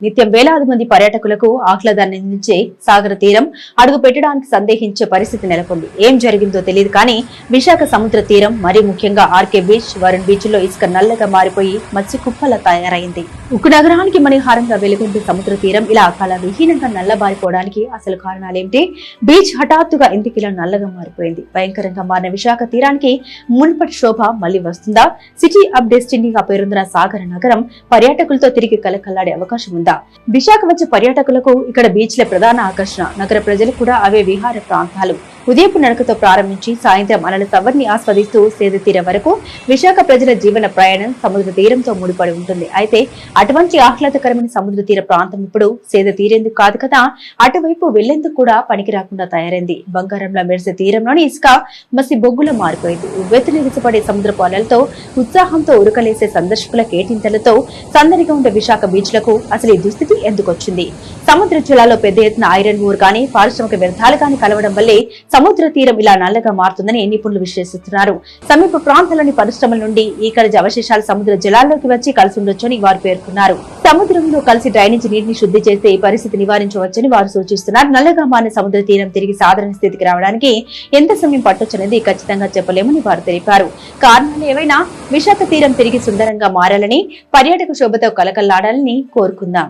నిత్యం వేలాది మంది పర్యాటకులకు ఆహ్లాదాన్ని అందించే సాగర తీరం అడుగు పెట్టడానికి సందేహించే పరిస్థితి నెలకొంది. ఏం జరిగిందో తెలియదు కానీ విశాఖ సముద్ర తీరం మరీ ముఖ్యంగా ఆర్కే బీచ్, వరుణ్ బీచ్ లో ఇసుక నల్లగా మారిపోయి మత్స్య కుప్పలా తయారైంది. ఉక్కు నగరానికి మణిహారంగా వెలుగొండే సముద్ర తీరం ఇలా అకాల విహీనంగా నల్లబారిపోవడానికి అసలు కారణాలేంటి? బీచ్ హఠాత్తుగా ఎందుకిలా నల్లగా మారిపోయింది? భయంకరంగా మారిన విశాఖ తీరానికి మున్పటి శోభ మళ్లీ వస్తుందా? సిటీ ఆఫ్ డెస్టినీగా పేరొందిన సాగర నగరం పర్యాటకులతో తిరిగి కలకల్లాడే అవకాశం ఉంది. విశాఖ వచ్చే పర్యాటకులకు ఇక్కడ బీచ్లే ప్రధాన ఆకర్షణ. నగర ప్రజలకు కూడా అవే విహార ప్రాంతాలు. ఉదయపు నడకతో ప్రారంభించి సాయంత్రం అలల సవర్ని ఆస్వాదిస్తూ సేద తీరం వరకు విశాఖ ప్రజల జీవన ప్రయాణం సముద్ర తీరంతో ముడిపడి ఉంటుంది. అయితే అటువంటి ఆహ్లాదకరమైన సముద్ర తీర ప్రాంతం ఇప్పుడు సేద తీరేందుకు కాదు కదా, అటువైపు వెళ్లేందుకు కూడా పనికి రాకుండా తయారైంది. బంగారంలో మెరిసే తీరంలోని ఇసుక మసి బొగ్గులో మారిపోయింది. ఉవ్వెత్తున ఎగిసిపడే సముద్రపు అలలతో ఉత్సాహంతో ఉరకలేసే సందర్శకుల కేటింతలతో సందడిగా ఉండే విశాఖ బీచ్లకు అసలు ఈ దుస్థితి ఎందుకు వచ్చింది? సముద్ర జలాల్లో పెద్ద ఎత్తున ఐరన్ ఊర్ గానీ పారిశ్రామిక వ్యర్థాలు గానీ కలవడం వల్లే సముద్ర తీరం ఇలా నల్లగా మారుతుందని నిపుణులు విశ్లేషిస్తున్నారు. సమీప ప్రాంతాల్లోని పరిశ్రమల నుండి ఈ ఖనిజ అవశేషాలు సముద్ర జలాల్లోకి వచ్చి కలిసి ఉండొచ్చని వారు పేర్కొన్నారు. సముద్రంలో కలిసి డ్రైనేజీ నీటిని శుద్ధి చేస్తే ఈ పరిస్థితి నివారించవచ్చని వారు సూచిస్తున్నారు. నల్లగా మారిన సముద్ర తీరం తిరిగి సాధారణ స్థితికి రావడానికి ఎంత సమయం పట్టొచ్చనేది ఖచ్చితంగా చెప్పలేమని వారు తెలిపారు. కారణాలు ఏవైనా విశాఖ తీరం తిరిగి సుందరంగా మారాలని, పర్యాటక శోభతో కలకల్లాడాలని కోరుకుందాం.